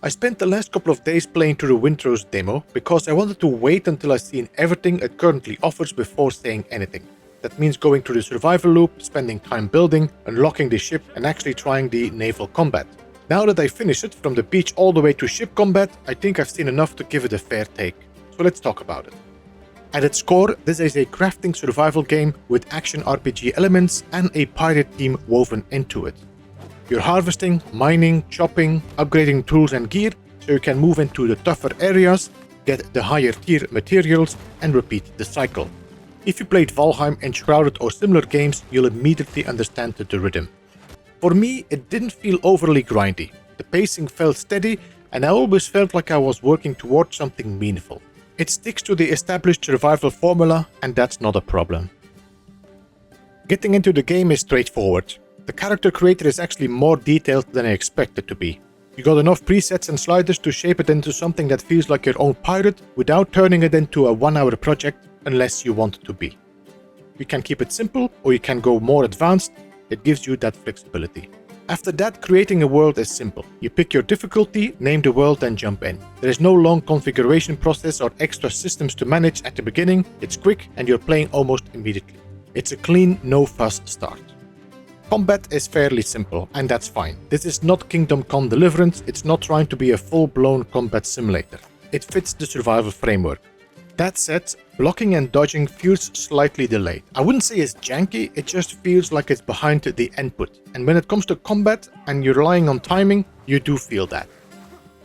I spent the last couple of days playing through the Windrose demo because I wanted to wait until I've seen everything it currently offers before saying anything. That means going through the survival loop, spending time building, unlocking the ship and actually trying the naval combat. Now that I finished it from the beach all the way to ship combat, I think I've seen enough to give it a fair take. So let's talk about it. At its core, this is a crafting survival game with action RPG elements and a pirate theme woven into it. You're harvesting, mining, chopping, upgrading tools and gear so you can move into the tougher areas, get the higher tier materials and repeat the cycle. If you played Valheim, Enshrouded or similar games, you'll immediately understand the rhythm. For me, it didn't feel overly grindy. The pacing felt steady and I always felt like I was working towards something meaningful. It sticks to the established survival formula and that's not a problem. Getting into the game is straightforward. The character creator is actually more detailed than I expected to be. You got enough presets and sliders to shape it into something that feels like your own pirate without turning it into a 1-hour project unless you want it to be. You can keep it simple or you can go more advanced. It gives you that flexibility. After that, creating a world is simple. You pick your difficulty, name the world and jump in. There is no long configuration process or extra systems to manage at the beginning. It's quick and you're playing almost immediately. It's a clean, no-fuss start. Combat is fairly simple, and that's fine. This is not Kingdom Come Deliverance, it's not trying to be a full-blown combat simulator. It fits the survival framework. That said, blocking and dodging feels slightly delayed. I wouldn't say it's janky, it just feels like it's behind the input. And when it comes to combat and you're relying on timing, you do feel that.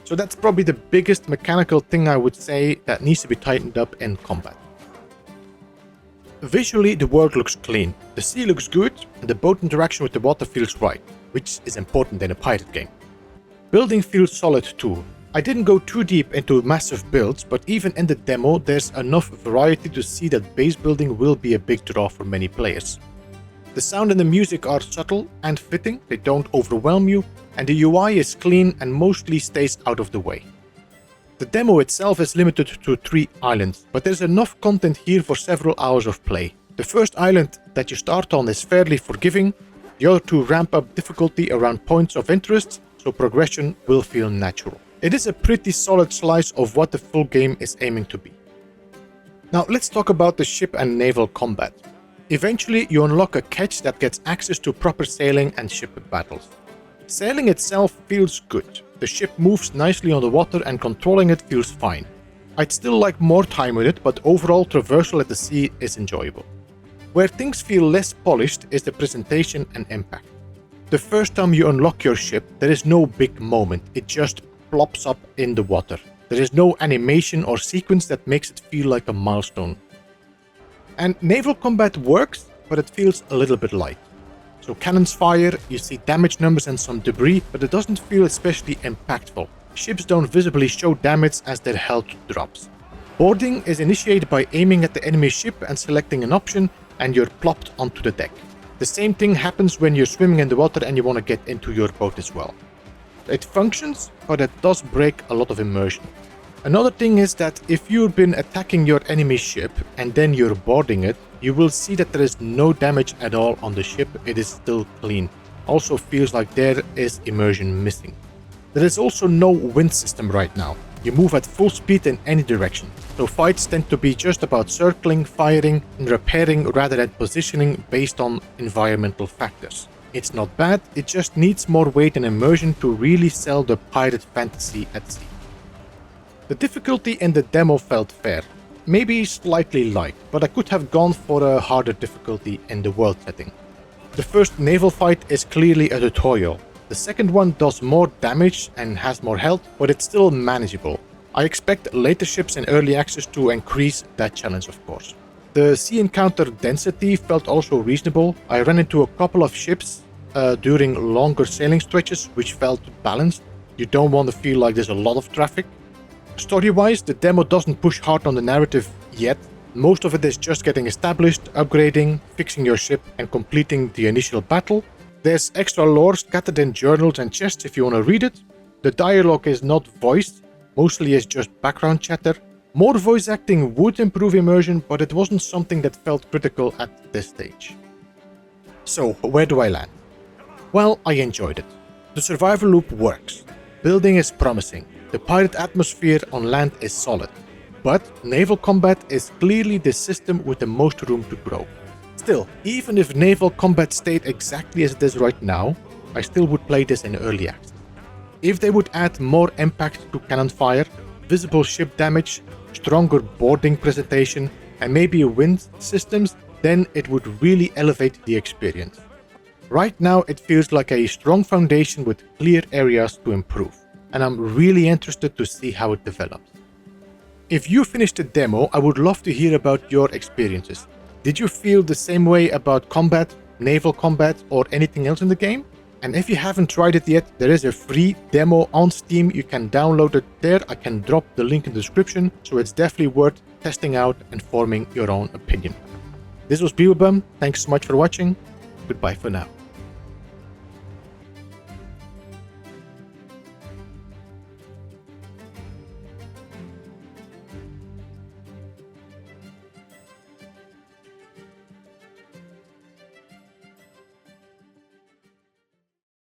So that's probably the biggest mechanical thing I would say that needs to be tightened up in combat. Visually, the world looks clean, the sea looks good, and the boat interaction with the water feels right, which is important in a pirate game. Building feels solid too. I didn't go too deep into massive builds, but even in the demo there's enough variety to see that base building will be a big draw for many players. The sound and the music are subtle and fitting, they don't overwhelm you, and the UI is clean and mostly stays out of the way. The demo itself is limited to 3 islands, but there's enough content here for several hours of play. The first island that you start on is fairly forgiving, the other 2 ramp up difficulty around points of interest, so progression will feel natural. It is a pretty solid slice of what the full game is aiming to be. Now let's talk about the ship and naval combat. Eventually you unlock a catch that gets access to proper sailing and ship battles. Sailing itself feels good. The ship moves nicely on the water and controlling it feels fine. I'd still like more time with it, but overall traversal at the sea is enjoyable. Where things feel less polished is the presentation and impact. The first time you unlock your ship, there is no big moment, it just plops up in the water. There is no animation or sequence that makes it feel like a milestone. And naval combat works, but it feels a little bit light. So cannons fire, you see damage numbers and some debris, but it doesn't feel especially impactful. Ships don't visibly show damage as their health drops. Boarding is initiated by aiming at the enemy ship and selecting an option, and you're plopped onto the deck. The same thing happens when you're swimming in the water and you want to get into your boat as well. It functions, but it does break a lot of immersion. Another thing is that if you've been attacking your enemy ship and then you're boarding it, you will see that there is no damage at all on the ship, it is still clean. Also feels like there is immersion missing. There is also no wind system right now. You move at full speed in any direction, so fights tend to be just about circling, firing and repairing rather than positioning based on environmental factors. It's not bad, it just needs more weight and immersion to really sell the pirate fantasy at sea. The difficulty in the demo felt fair, maybe slightly light, but I could have gone for a harder difficulty in the world setting. The first naval fight is clearly a tutorial. The second one does more damage and has more health, but it's still manageable. I expect later ships in early access to increase that challenge, of course. The sea encounter density felt also reasonable. I ran into a couple of ships during longer sailing stretches, which felt balanced. You don't want to feel like there's a lot of traffic. Story-wise, the demo doesn't push hard on the narrative yet. Most of it is just getting established, upgrading, fixing your ship and completing the initial battle. There's extra lore scattered in journals and chests if you want to read it. The dialogue is not voiced, mostly is just background chatter. More voice acting would improve immersion, but it wasn't something that felt critical at this stage. So, where do I land? Well, I enjoyed it. The survival loop works. Building is promising. The pirate atmosphere on land is solid. But naval combat is clearly the system with the most room to grow. Still, even if naval combat stayed exactly as it is right now, I still would play this in early access. If they would add more impact to cannon fire, visible ship damage, stronger boarding presentation, and maybe wind systems, then it would really elevate the experience. Right now it feels like a strong foundation with clear areas to improve, and I'm really interested to see how it develops. If you finished the demo, I would love to hear about your experiences. Did you feel the same way about combat, naval combat, or anything else in the game? And if you haven't tried it yet, there is a free demo on Steam. You can download it there. I can drop the link in the description, so it's definitely worth testing out and forming your own opinion. This was Beeblebum. Thanks so much for watching. Goodbye for now.